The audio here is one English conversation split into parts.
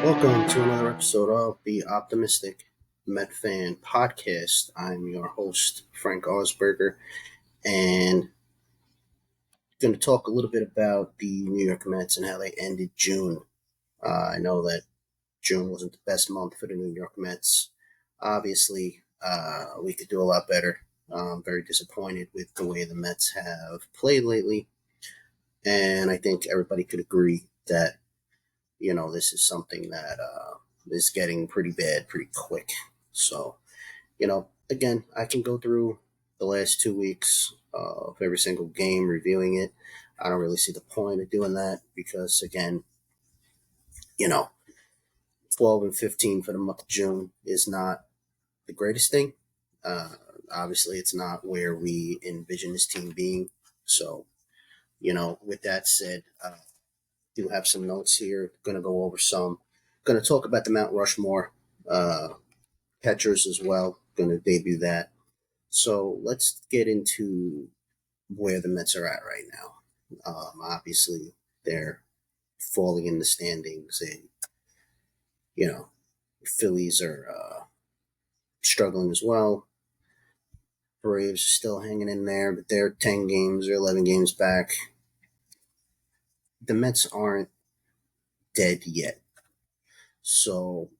Welcome to another episode of the Optimistic Met Fan Podcast. I'm your host, Frank Osberger, and going to talk a little bit about the New York Mets and how they ended June. I know that June wasn't the best month for the New York Mets. Obviously, we could do a lot better. I'm very disappointed with the way the Mets have played lately, and I think everybody could agree that this is something that is getting pretty bad pretty quick. So, again, I can go through the last 2 weeks of every single game, reviewing it. I don't really see the point of doing that because, again, you know, 12 and 15 for the month of June is not the greatest thing. Uh, Obviously, it's not where we envision this team being. So, with that said, do have some notes here. Going to go over some. Going to talk about the Mount Rushmore catchers as well. Going to debut that. So let's get into where the Mets are at right now. Obviously, they're falling in the standings, and Phillies are struggling as well. Braves are still hanging in there, but they're 10 games or 11 games back. The Mets aren't dead yet. So,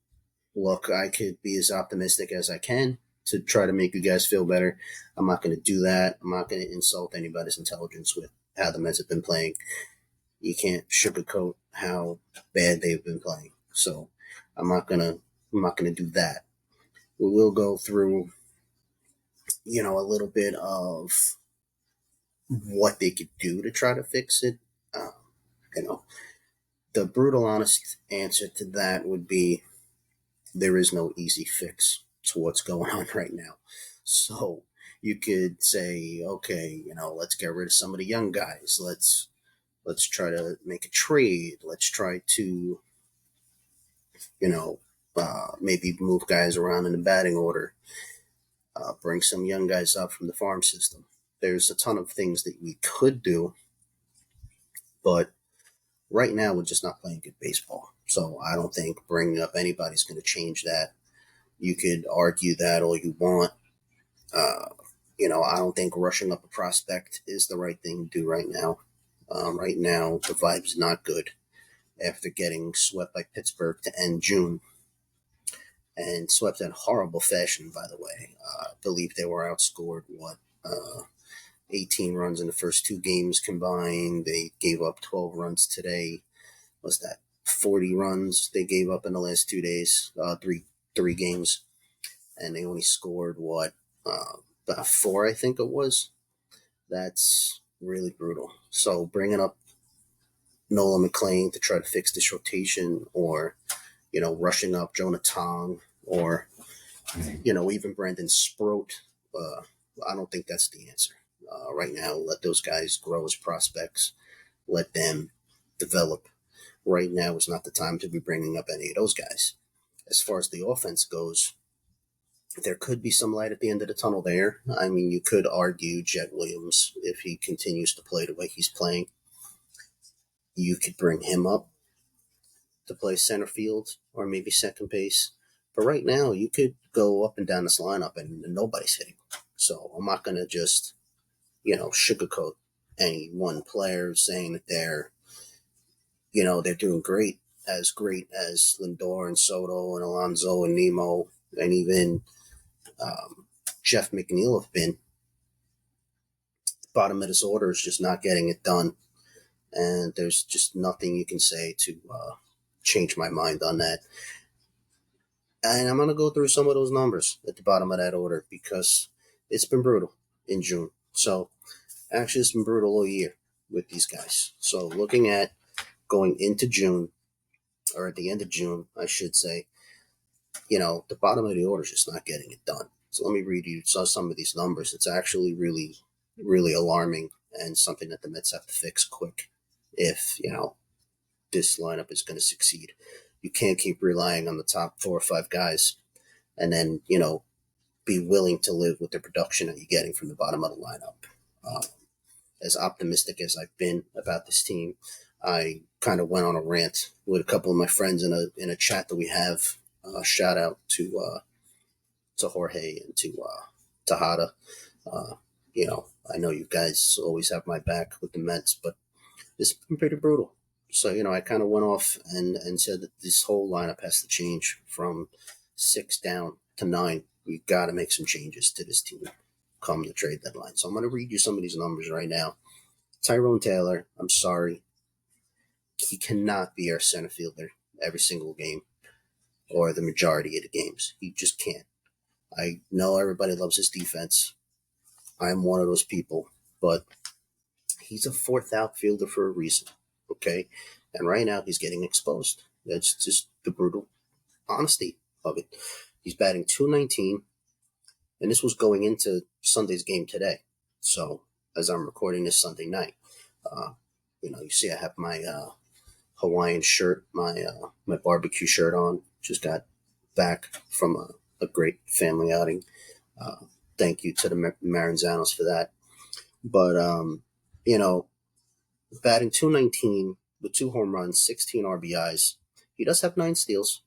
look, I could be as optimistic as I can to try to make you guys feel better. I'm not going to do that. I'm not going to insult anybody's intelligence with how the Mets have been playing. You can't sugarcoat how bad they've been playing. So I'm not gonna do that. We will go through, a little bit of what they could do to try to fix it. Um, you know, the brutal, honest answer to that would be there is no easy fix to what's going on right now. So you could say, okay, let's get rid of some of the young guys. Let's try to make a trade. Let's try to, maybe move guys around in the batting order. Bring some young guys up from the farm system. There's a ton of things that we could do, but right now we're just not playing good baseball. So I don't think bringing up anybody's going to change that. You could argue that all you want. Uh, I don't think rushing up a prospect is the right thing to do right now. Right now, the vibe's not good after getting swept by Pittsburgh to end June. And swept in horrible fashion, by the way. I believe they were outscored, 18 runs in the first two games combined. They gave up 12 runs today. Was that 40 runs they gave up in the last 2 days, three games, and they only scored about four, I think it was. That's really brutal. So bringing up Nola McLean to try to fix this rotation, or rushing up Jonah Tong, or even Brandon Sproat. I don't think that's the answer. Right now, let those guys grow as prospects. Let them develop. Right now is not the time to be bringing up any of those guys. As far as the offense goes, there could be some light at the end of the tunnel there. I mean, you could argue Jett Williams, if he continues to play the way he's playing, you could bring him up to play center field or maybe second base. But right now, you could go up and down this lineup and nobody's hitting. So I'm not going to just, sugarcoat any one player saying that they're doing great as Lindor and Soto and Alonso and Nemo and even Jeff McNeil have been. Bottom of this order is just not getting it done. And there's just nothing you can say to change my mind on that. And I'm going to go through some of those numbers at the bottom of that order because it's been brutal in June. So actually, it's been brutal all year with these guys. So looking at going into June, or at the end of June, I should say, the bottom of the order is just not getting it done. So let me read you some of these numbers. It's actually really, really alarming and something that the Mets have to fix quick if, this lineup is going to succeed. You can't keep relying on the top 4 or 5 guys and then, be willing to live with the production that you're getting from the bottom of the lineup. as optimistic as I've been about this team, I kind of went on a rant with a couple of my friends in a chat that we have. Shout out to Jorge and to Hada. Uh, I know you guys always have my back with the Mets, but it's been pretty brutal. So, I kind of went off and said that this whole lineup has to change from 6 down to 9. We've got to make some changes to this team come the trade deadline. So I'm going to read you some of these numbers right now. Tyrone Taylor, I'm sorry. He cannot be our center fielder every single game or the majority of the games. He just can't. I know everybody loves his defense. I'm one of those people, but he's a fourth outfielder for a reason, okay? And right now he's getting exposed. That's just the brutal honesty of it. He's batting 219, and this was going into Sunday's game today. So as I'm recording this Sunday night, you see I have my Hawaiian shirt, my barbecue shirt on. Just got back from a great family outing. Thank you to the Maranzanos for that. But batting 219 with 2 home runs, 16 RBIs. He does have 9 steals,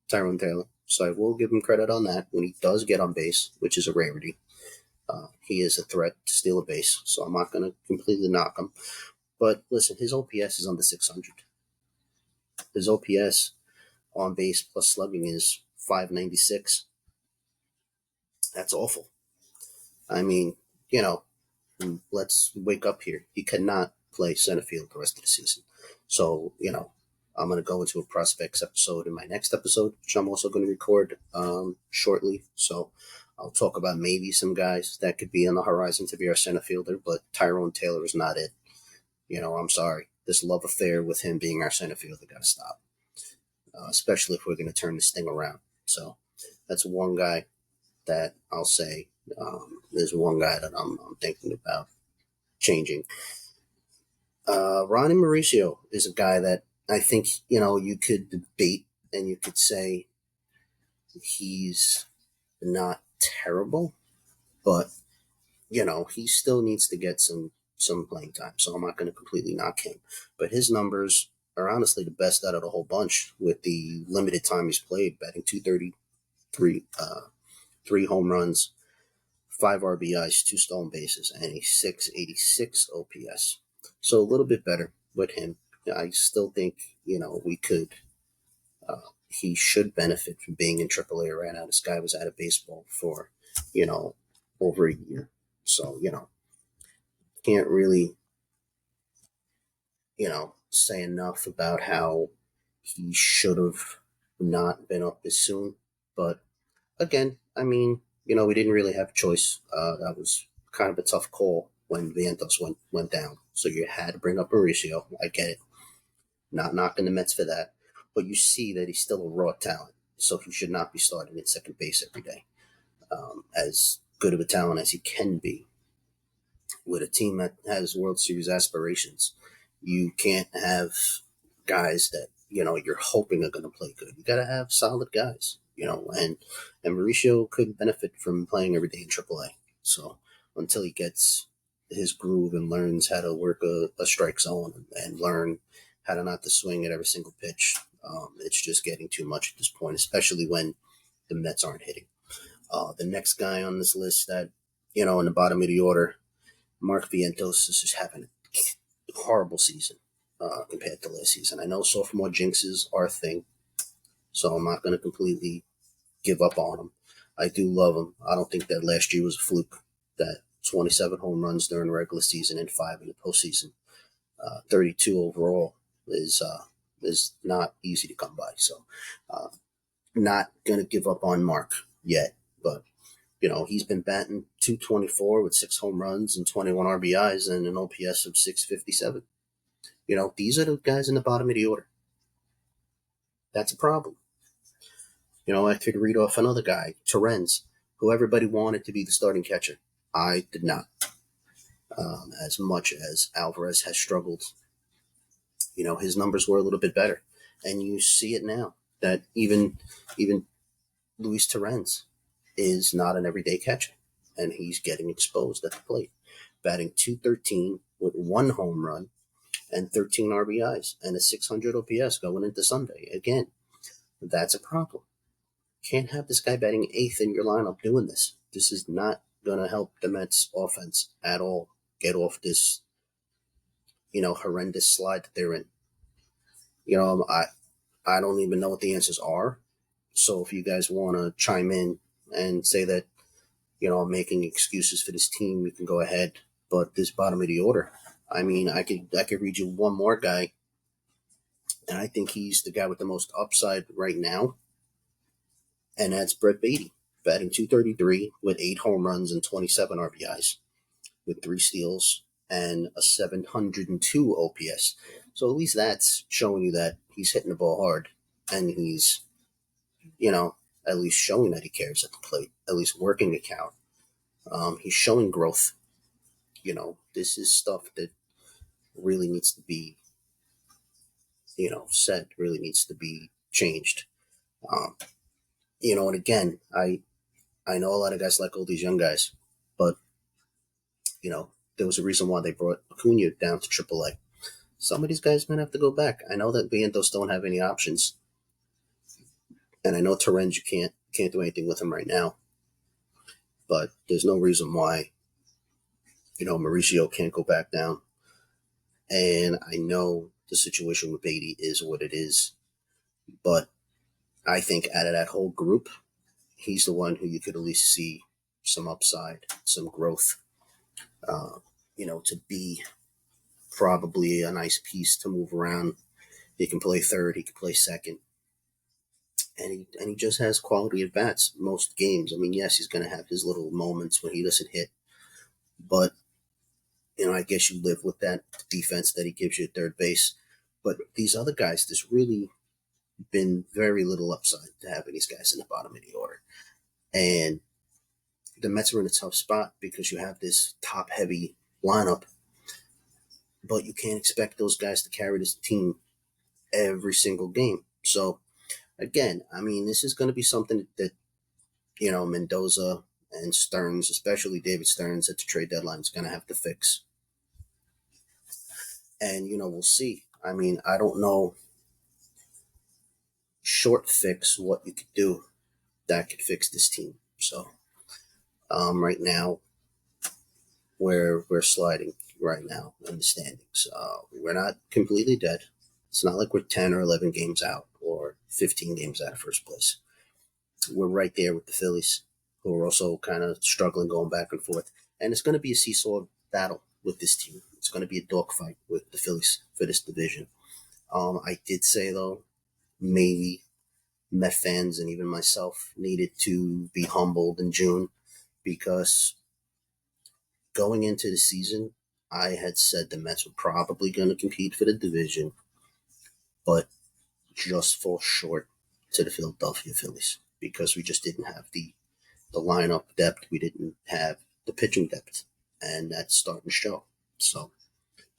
Tyrone Taylor. So I will give him credit on that when he does get on base, which is a rarity. He is a threat to steal a base, so I'm not going to completely knock him. But listen, his OPS is under 600. His OPS on base plus slugging is 596. That's awful. I mean, let's wake up here. He cannot play center field the rest of the season. So, I'm going to go into a prospects episode in my next episode, which I'm also going to record shortly. So I'll talk about maybe some guys that could be on the horizon to be our center fielder, but Tyrone Taylor is not it. I'm sorry. This love affair with him being our center fielder got to stop, especially if we're going to turn this thing around. So that's one guy that I'll say. There's one guy that I'm thinking about changing. Ronnie Mauricio is a guy that I think, you could debate and you could say he's not terrible, but, he still needs to get some playing time. So I'm not going to completely knock him. But his numbers are honestly the best out of the whole bunch with the limited time he's played, batting 233, 3 home runs, 5 RBIs, 2 stolen bases, and a 686 OPS. So a little bit better with him. I still think, we could, he should benefit from being in AAA right now. This guy was out of baseball for, over a year. So, can't really, say enough about how he should have not been up this soon. But again, I mean, we didn't really have a choice. That was kind of a tough call when Vientos went down. So you had to bring up Mauricio. I get it. Not knocking the Mets for that. But you see that he's still a raw talent. So he should not be starting at second base every day. As good of a talent as he can be with a team that has World Series aspirations, you can't have guys that, you're hoping are going to play good. You got to have solid guys, and Mauricio could benefit from playing every day in AAA. So until he gets his groove and learns how to work a strike zone and learn how to not to swing at every single pitch, it's just getting too much at this point, especially when the Mets aren't hitting. The next guy on this list that, in the bottom of the order, Mark Vientos is just having a horrible season compared to last season. I know sophomore jinxes are a thing, so I'm not going to completely give up on him. I do love him. I don't think that last year was a fluke. That 27 home runs during the regular season and 5 in the postseason, 32 overall is not easy to come by. So, not going to give up on Mark yet, but he's been batting 224 with 6 home runs and 21 RBIs and an OPS of 657. These are the guys in the bottom of the order. That's a problem. I could read off another guy, Terens, who everybody wanted to be the starting catcher. I did not. As much as Alvarez has struggled, his numbers were a little bit better. And you see it now that even Luis Terens is not an everyday catcher, and he's getting exposed at the plate. Batting 213 with 1 home run and 13 RBIs and a 600 OPS going into Sunday. Again, that's a problem. Can't have this guy batting eighth in your lineup doing this. This is not going to help the Mets offense at all get off this, horrendous slide that they're in. I don't even know what the answers are. So if you guys want to chime in and say that, I'm making excuses for this team, you can go ahead. But this bottom of the order, I mean, I could read you one more guy, and I think he's the guy with the most upside right now, and that's Brett Beatty, batting 233 with 8 home runs and 27 RBIs, with 3 steals and a 702 OPS. So at least that's showing you that he's hitting the ball hard, and he's, at least showing that he cares at the plate, at least working the count. He's showing growth. This is stuff that really needs to be, said, really needs to be changed. And again, I know a lot of guys like all these young guys, but, there was a reason why they brought Acuna down to AAA. Some of these guys might have to go back. I know that Vientos don't have any options. And I know Torrens, you can't do anything with him right now. But there's no reason why, Mauricio can't go back down. And I know the situation with Beatty is what it is. But I think out of that whole group, he's the one who you could at least see some upside, some growth, to be probably a nice piece to move around. He can play third, he can play second. And he just has quality at bats most games. I mean, yes, he's going to have his little moments when he doesn't hit. But, I guess you live with that defense that he gives you at third base. But these other guys, there's really been very little upside to having these guys in the bottom of the order. And the Mets are in a tough spot because you have this top-heavy lineup, but you can't expect those guys to carry this team every single game. So, again, I mean, this is going to be something that, Mendoza and Stearns, especially David Stearns at the trade deadline, is going to have to fix. And, we'll see. I mean, I don't know short fix what you could do that could fix this team. So, right now, we're sliding right now in the standings. We're not completely dead. It's not like we're 10 or 11 games out or 15 games out of first place. We're right there with the Phillies, who are also kind of struggling going back and forth. And it's going to be a seesaw battle with this team. It's going to be a dogfight with the Phillies for this division. I did say, though, maybe Met fans and even myself needed to be humbled in June because going into the season, I had said the Mets were probably going to compete for the division, but just fall short to the Philadelphia Phillies because we just didn't have the lineup depth. We didn't have the pitching depth, and that's starting to show. So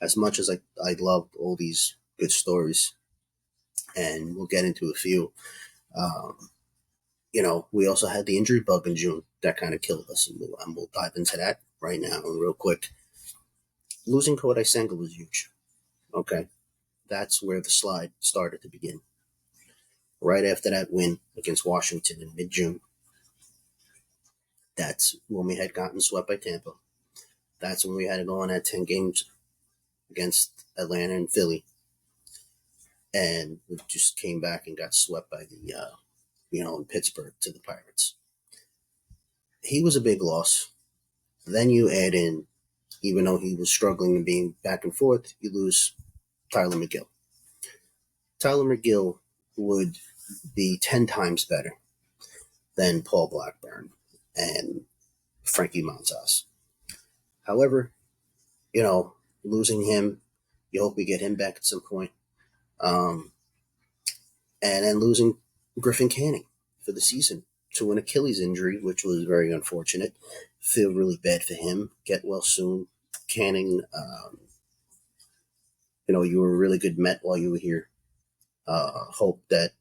as much as I love all these good stories, and we'll get into a few, we also had the injury bug in June that kind of killed us, and we'll dive into that right now real quick. Losing Kodai Senga was huge. Okay. That's where the slide started to begin. Right after that win against Washington in mid-June, that's when we had gotten swept by Tampa. That's when we had to go on that 10 games against Atlanta and Philly. And we just came back and got swept by the, in Pittsburgh to the Pirates. He was a big loss. Then you add in, even though he was struggling and being back and forth, you lose Tyler McGill. Tyler McGill would be 10 times better than Paul Blackburn and Frankie Montas. However, losing him, you hope we get him back at some point. And then losing Griffin Canning for the season to an Achilles injury, which was very unfortunate. Feel really bad for him. Get well soon. Canning, you were a really good Met while you were here. Hope that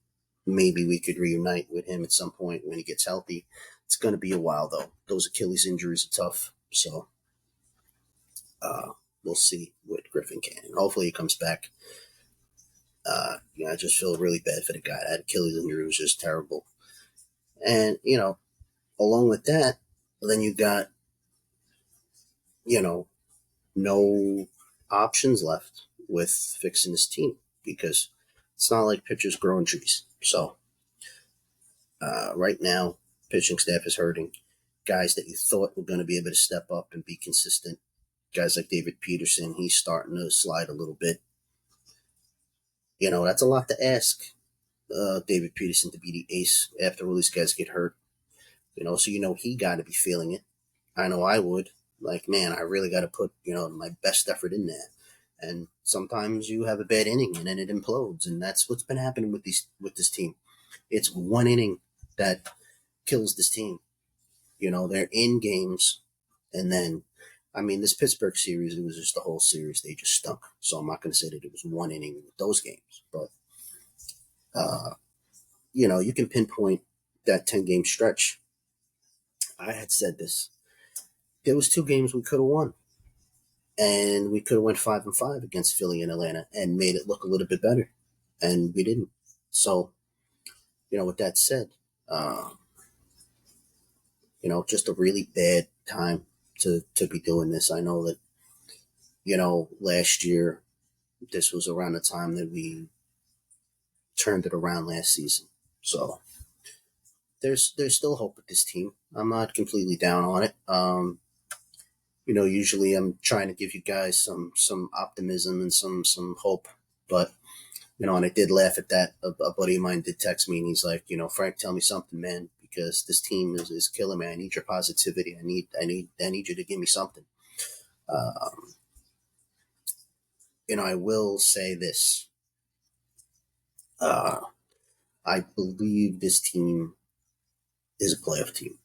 maybe we could reunite with him at some point when he gets healthy. It's going to be a while, though. Those Achilles injuries are tough. So we'll see with Griffin Cannon. Hopefully he comes back. I just feel really bad for the guy. That Achilles injury was just terrible. And, along with that, then you got, no options left with fixing this team because it's not like pitchers growing trees. So right now, pitching staff is hurting. Guys that you thought were going to be able to step up and be consistent, guys like David Peterson, he's starting to slide a little bit. That's a lot to ask David Peterson to be the ace after all these guys get hurt. So he got to be feeling it. I know I would. Like, man, I really got to put my best effort in there. And sometimes you have a bad inning and then it implodes, and that's what's been happening with this team. It's one inning that kills this team. They're in games, and then, this Pittsburgh series, it was just the whole series. They just stunk. So I'm not going to say that it was one inning with those games, but you can pinpoint that 10-game stretch. I had said this. There was 2 games we could have won, and we could have went 5-5 against Philly and Atlanta and made it look a little bit better, and we didn't. So, with that said, just a really bad time to be doing this. I know that, last year, this was around the time that we turned it around last season. So there's still hope with this team. I'm not completely down on it. Usually I'm trying to give you guys some optimism and some hope, but and I did laugh at that. A buddy of mine did text me, and he's like, Frank, tell me something, man, because this team is killing me. I need your positivity. I need you to give me something. I will say this. I believe this team is a playoff team.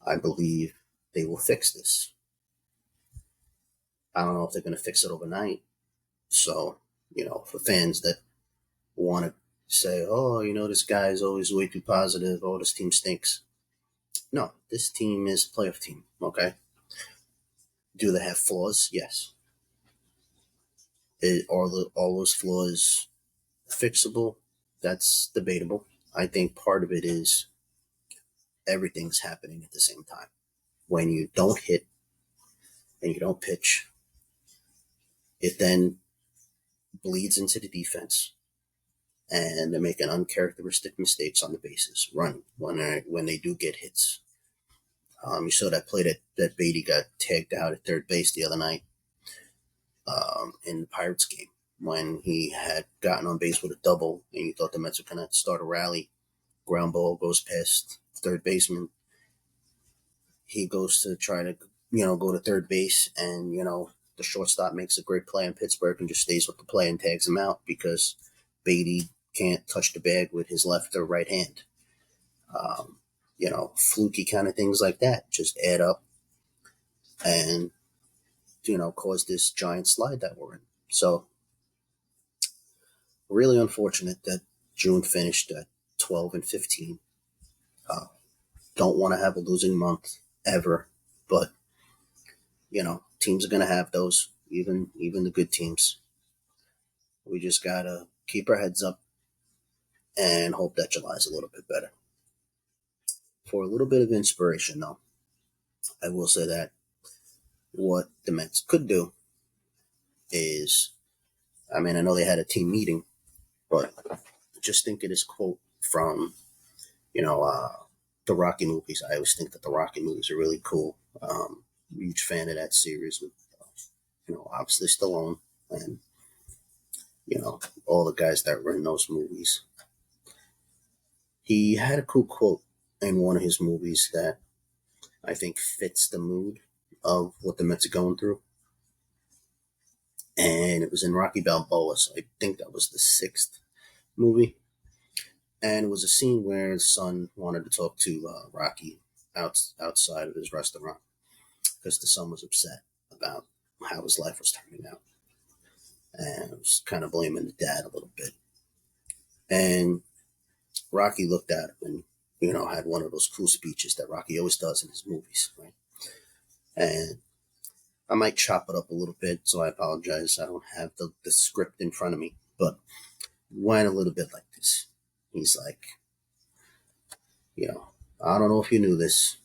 I believe they will fix this. I don't know if they're going to fix it overnight. So, for fans that want to say, oh, this guy is always way too positive. Oh, this team stinks. No, this team is a playoff team. Okay. Do they have flaws? Yes. Are all those flaws fixable? That's debatable. I think part of it is everything's happening at the same time. When you don't hit and you don't pitch, it then bleeds into the defense, and they're making uncharacteristic mistakes on the bases, running when they do get hits. You saw that play that Beatty got tagged out at third base the other night in the Pirates game when he had gotten on base with a double, and you thought the Mets were going to start a rally. Ground ball goes past third baseman. He goes to try to go to third base, and the shortstop makes a great play in Pittsburgh and just stays with the play and tags him out because Beatty can't touch the bag with his left or right hand. Fluky kind of things like that just add up and, cause this giant slide that we're in. So, really unfortunate that June finished at 12-15. Don't want to have a losing month ever, but, teams are going to have those, even the good teams. We just got to keep our heads up and hope that July is a little bit better. For a little bit of inspiration, though, I will say that what the Mets could do is, I know they had a team meeting, but just think of this quote from, the Rocky movies. I always think that the Rocky movies are really cool. Huge fan of that series with, obviously Stallone and, all the guys that were in those movies. He had a cool quote in one of his movies that I think fits the mood of what the Mets are going through. And it was in Rocky Balboa, so I think that was the 6th movie. And it was a scene where his son wanted to talk to Rocky outside of his restaurant because the son was upset about how his life was turning out. And it was kind of blaming the dad a little bit. And Rocky looked at him and, had one of those cool speeches that Rocky always does in his movies, right? And I might chop it up a little bit, so I apologize. I don't have the script in front of me, but went a little bit like this. He's like, I don't know if you knew this,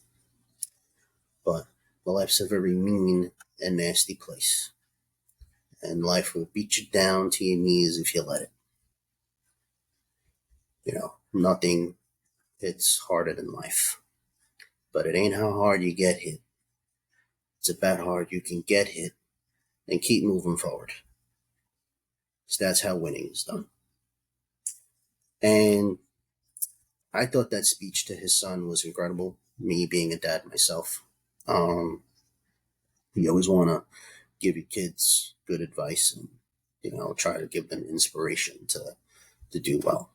but life's a very mean and nasty place, and life will beat you down to your knees if you let it. Nothing hits harder than life, but it ain't how hard you get hit. It's about how hard you can get hit and keep moving forward. So that's how winning is done. And I thought that speech to his son was incredible. Me being a dad myself, you always want to give your kids good advice and try to give them inspiration to do well.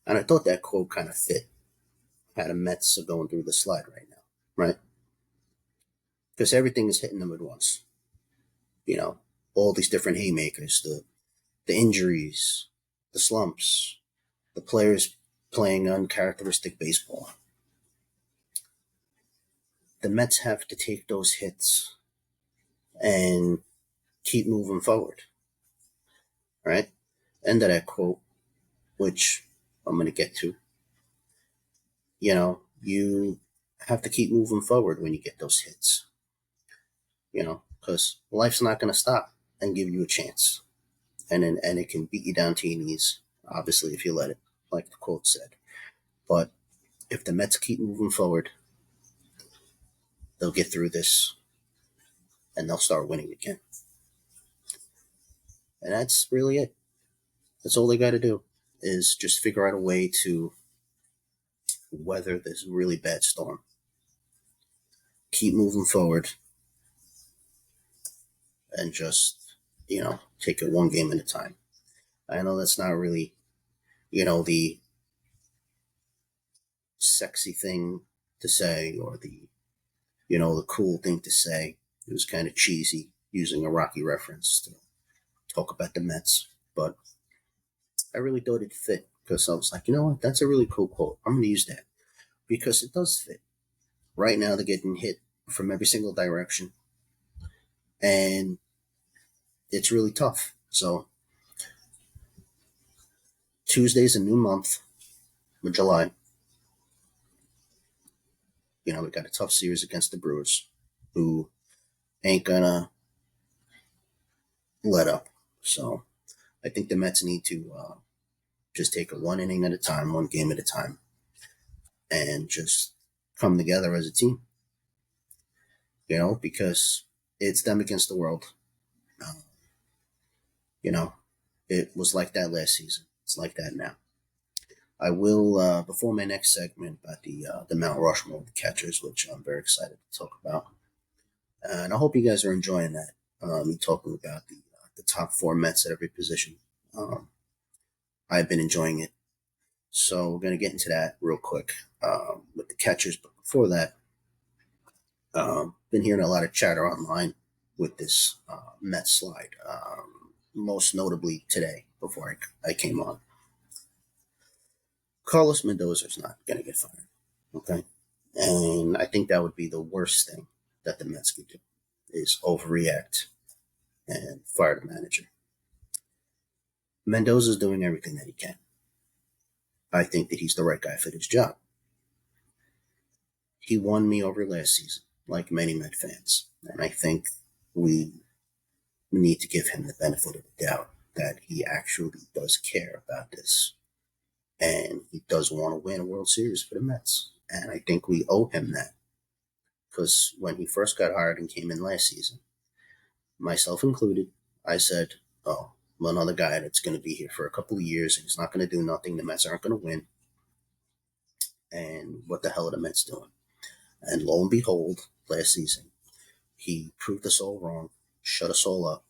And I thought that quote kind of fit how the Mets are going through the slide right now, right? Because everything is hitting them at once. All these different haymakers, the injuries, the slumps, the players playing uncharacteristic baseball. The Mets have to take those hits and keep moving forward, right? End of that quote, which I'm going to get to. You have to keep moving forward when you get those hits, because life's not going to stop and give you a chance. And it can beat you down to your knees, obviously, if you let it, like the quote said. But if the Mets keep moving forward, they'll get through this and they'll start winning again. And that's really it. That's all they got to do is just figure out a way to weather this really bad storm. Keep moving forward and just, take it one game at a time. I know that's not really, the sexy thing to say or the cool thing to say. It was kind of cheesy using a Rocky reference to talk about the Mets, but I really thought it fit because I was like, you know what, that's a really cool quote. I'm going to use that because it does fit. Right now, they're getting hit from every single direction, and it's really tough. So, Tuesday's a new month with July. We got a tough series against the Brewers, who ain't gonna let up. So, I think the Mets need to just take it one inning at a time, one game at a time, and just come together as a team. Because it's them against the world. Um, it was like that last season. It's like that now. I will, before my next segment about the Mount Rushmore of the catchers, which I'm very excited to talk about. And I hope you guys are enjoying that. Me talking about the top four Mets at every position. I've been enjoying it. So we're going to get into that real quick with the catchers. But before that, been hearing a lot of chatter online with this Mets slide, most notably today before I came on. Carlos Mendoza's not going to get fired, okay? And I think that would be the worst thing that the Mets could do is overreact and fire the manager. Mendoza's doing everything that he can. I think that he's the right guy for this job. He won me over last season, like many Met fans. And I think we need to give him the benefit of the doubt that he actually does care about this. And he does want to win a World Series for the Mets. And I think we owe him that. Because when he first got hired and came in last season, myself included, I said, oh, another guy that's going to be here for a couple of years and he's not going to do nothing. The Mets aren't going to win. And what the hell are the Mets doing? And lo and behold, last season, he proved us all wrong, shut us all up.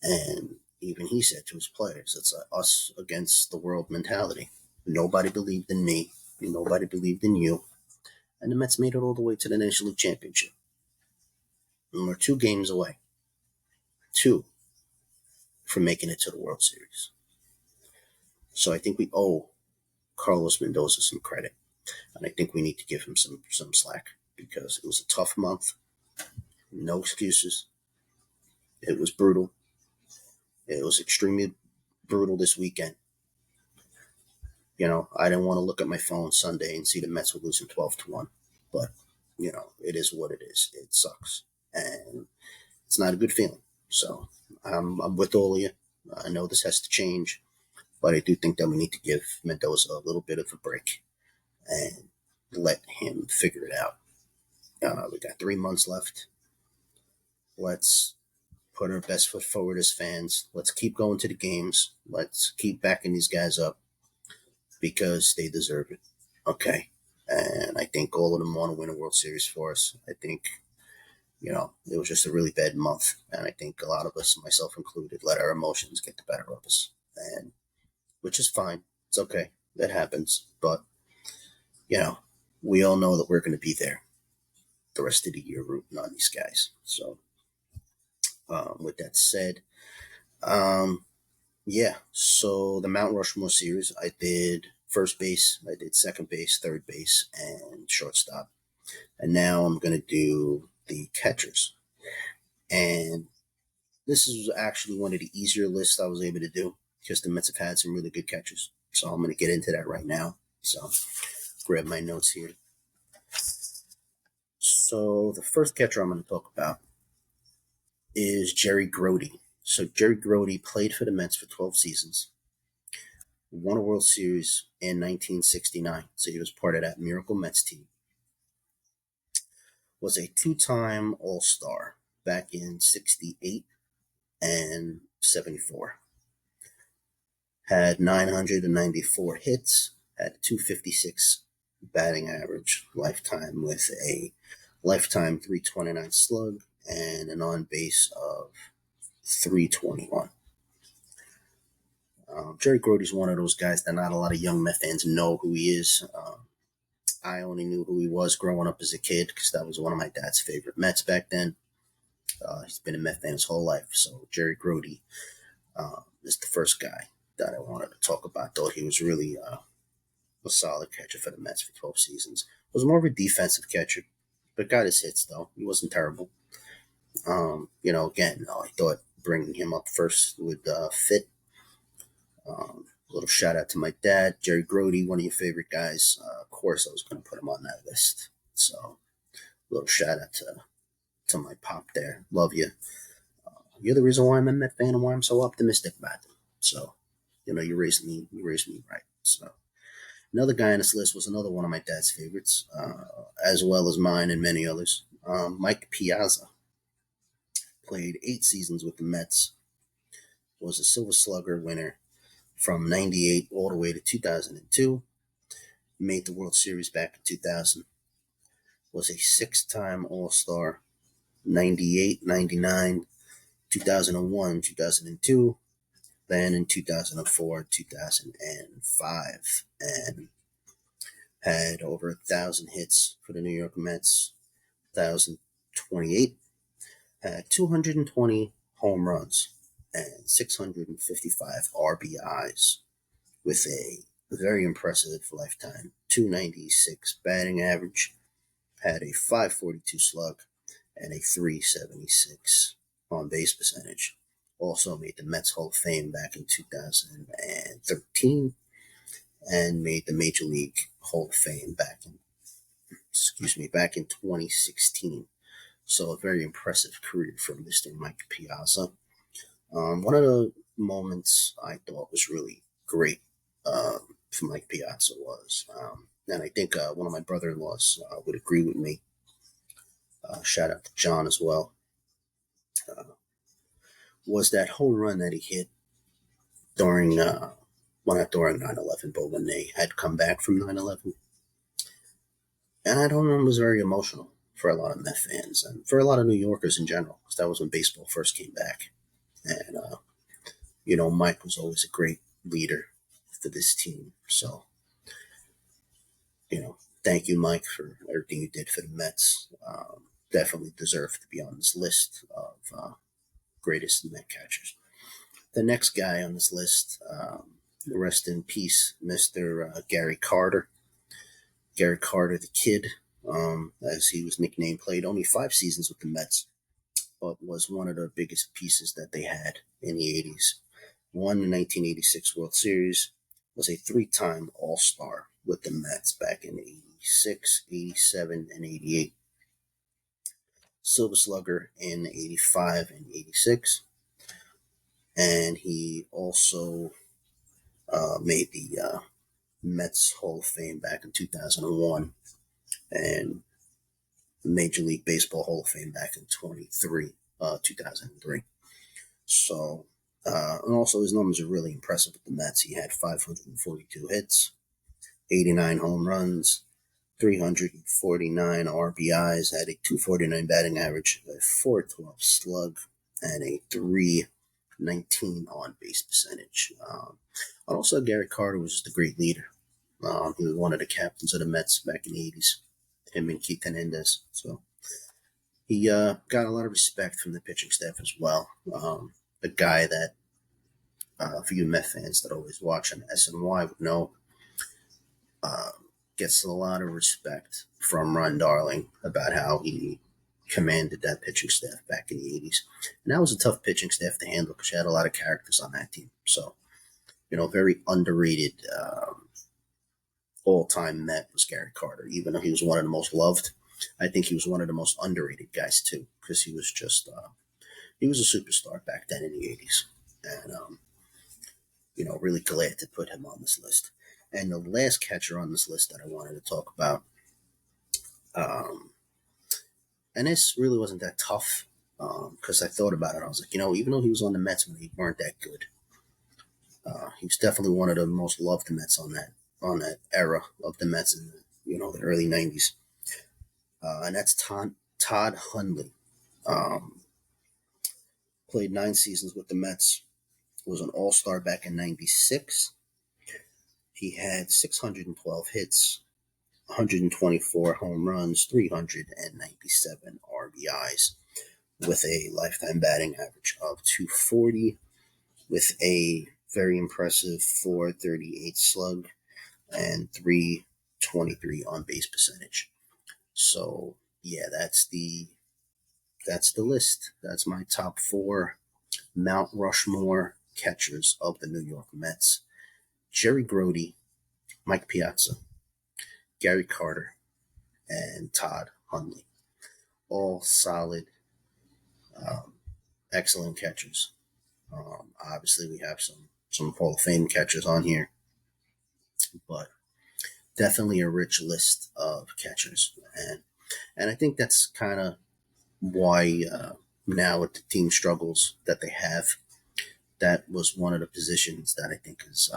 And even he said to his players, it's a us against the world mentality. Nobody believed in me. Nobody believed in you. And the Mets made it all the way to the National League Championship. And we're 2 games away. 2 from making it to the World Series. So I think we owe Carlos Mendoza some credit. And I think we need to give him some slack because it was a tough month. No excuses. It was brutal. It was extremely brutal this weekend. I didn't want to look at my phone Sunday and see the Mets were losing 12-1. But, it is what it is. It sucks. And it's not a good feeling. So I'm with all of you. I know this has to change, but I do think that we need to give Mendoza a little bit of a break and let him figure it out. We got 3 months left. Let's put our best foot forward as fans. Let's keep going to the games. Let's keep backing these guys up because they deserve it. Okay. And I think all of them want to win a World Series for us. I think, it was just a really bad month. And I think a lot of us, myself included, let our emotions get the better of us. And which is fine. It's okay. That happens. But, we all know that we're going to be there the rest of the year rooting on these guys. So, with that said, yeah. So the Mount Rushmore series, I did first base, I did second base, third base, and shortstop. And now I'm going to do the catchers. And this is actually one of the easier lists I was able to do because the Mets have had some really good catchers. So I'm going to get into that right now. So grab my notes here. So the first catcher I'm going to talk about is Jerry Grody. So Jerry Grody played for the Mets for 12 seasons, won a World Series in 1969. So he was part of that Miracle Mets team. Was a two-time All-Star back in 68 and 74. Had 994 hits, had 256 batting average lifetime with a lifetime 329 slug and an on base of 321. Jerry Grody's one of those guys that not a lot of young Met fans know who he is. I only knew who he was growing up as a kid because that was one of my dad's favorite Mets back then. He's been a Met fan his whole life. So Jerry Grody is the first guy that I wanted to talk about. Thought he was really a solid catcher for the Mets for 12 seasons. Was more of a defensive catcher, but got his hits though. He wasn't terrible. Again, I thought bringing him up first would fit. A little shout out to my dad, Jerry Grody, one of your favorite guys. Of course, I was going to put him on that list. So, a little shout out to my pop there. Love you. You're the reason why I'm a Met fan and why I'm so optimistic about them. So, you raised me right. So, another guy on this list was another one of my dad's favorites, as well as mine and many others. Mike Piazza played 8 seasons with the Mets. Was a Silver Slugger winner from 98 all the way to 2002. Made the World Series back in 2000. Was a 6-time All-Star, 98, 99, 2001, 2002, then in 2004, 2005, and had over 1,000 hits for the New York Mets, 1,028, had 220 home runs and 655 RBIs with a very impressive lifetime 296 batting average, had a 542 slug and a 376 on base percentage. Also made the Mets Hall of Fame back in 2013 and made the Major League Hall of Fame back in 2016. So a very impressive career from Mr. Mike Piazza. One of the moments I thought was really great for Mike Piazza was, and I think one of my brother-in-laws would agree with me. Shout out to John as well. Was that home run that he hit during, well, not during 9/11, but when they had come back from 9/11. And I don't know, it was very emotional for a lot of Met fans and for a lot of New Yorkers in general, because that was when baseball first came back. And, Mike was always a great leader for this team. So, thank you, Mike, for everything you did for the Mets. Definitely deserve to be on this list of greatest Met catchers. The next guy on this list, rest in peace, Mr. Gary Carter. Gary Carter, the kid, as he was nicknamed, played only 5 seasons with the Mets, but was one of the biggest pieces that they had in the 80s. Won the 1986 World Series, was a 3-time All-Star with the Mets back in 86, 87, and 88. Silver Slugger in 85 and 86. And he also made the Mets Hall of Fame back in 2001 and the Major League Baseball Hall of Fame back in 2003. So, and also his numbers are really impressive with the Mets. He had 542 hits, 89 home runs, 349 RBIs, had a 249 batting average, a 412 slug, and a 319 on base percentage. And also, Gary Carter was just a great leader. He was one of the captains of the Mets back in the 80s, him and Keith Hernandez. So he got a lot of respect from the pitching staff as well. A guy that, for you Met fans that always watch on SNY would know, gets a lot of respect from Ron Darling about how he commanded that pitching staff back in the 80s. And that was a tough pitching staff to handle because you had a lot of characters on that team. So, very underrated all-time Met was Gary Carter. Even though he was one of the most loved, I think he was one of the most underrated guys too, because he was just he was a superstar back then in the 80s. And really glad to put him on this list. And the last catcher on this list that I wanted to talk about, and this really wasn't that tough because I thought about it. I was like, even though he was on the Mets when they weren't that good, he was definitely one of the most loved Mets on that era of the Mets in the early '90s, and that's Todd Hundley. Played 9 seasons with the Mets. Was an All-Star back in '96. He had 612 hits, 124 home runs, 397 RBIs, with a lifetime batting average of 240, with a very impressive 438 slug and 323 on base percentage. So yeah, that's the list. That's my top 4 Mount Rushmore catchers of the New York Mets. Jerry Grody, Mike Piazza, Gary Carter, and Todd Hundley. All solid, excellent catchers. Obviously, we have some Hall of Fame catchers on here, but definitely a rich list of catchers. And I think that's kind of why now with the team struggles that they have, that was one of the positions that I think is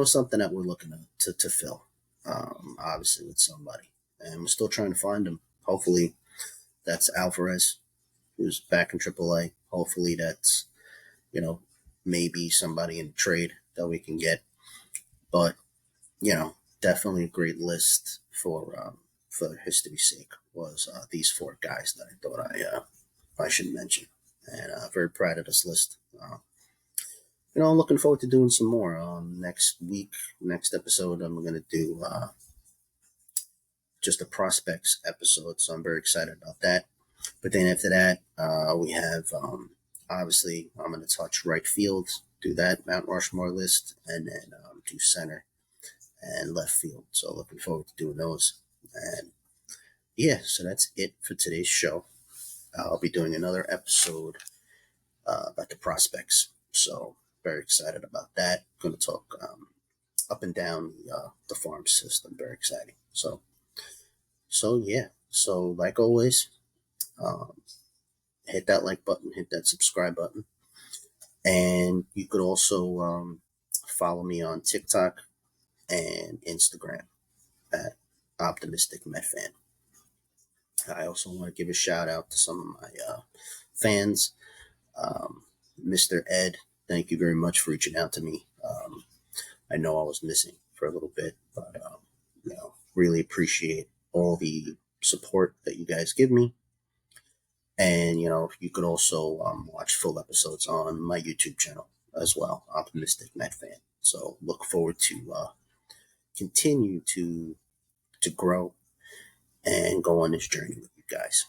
something that we're looking to fill. Obviously with somebody, and we're still trying to find him. Hopefully, that's Alvarez, who's back in AAA. Hopefully, that's maybe somebody in trade that we can get. But definitely a great list for history's sake was these 4 guys that I thought I should mention, and very proud of this list. I'm looking forward to doing some more. Next week, next episode, I'm going to do just a prospects episode, so I'm very excited about that. But then after that, we have, obviously, I'm going to touch right field, do that Mount Rushmore list, and then do center and left field. So looking forward to doing those. And yeah, so that's it for today's show. I'll be doing another episode about the prospects. So very excited about that. Going to talk up and down the farm system. Very exciting. So yeah. So like always, hit that like button, hit that subscribe button, and you could also follow me on TikTok and Instagram at Optimistic Met Fan. I also want to give a shout out to some of my fans. Mr. Ed, thank you very much for reaching out to me. I know I was missing for a little bit, but really appreciate all the support that you guys give me. And you could also watch full episodes on my YouTube channel as well, Optimistic Met Fan. So look forward to continue to grow and go on this journey with you guys.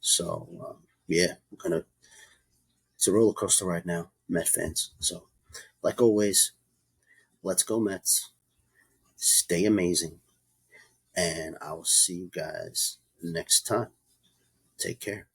So, yeah, it's a roller coaster right now, Met fans. So, like always, let's go Mets. Stay amazing. And I will see you guys next time. Take care.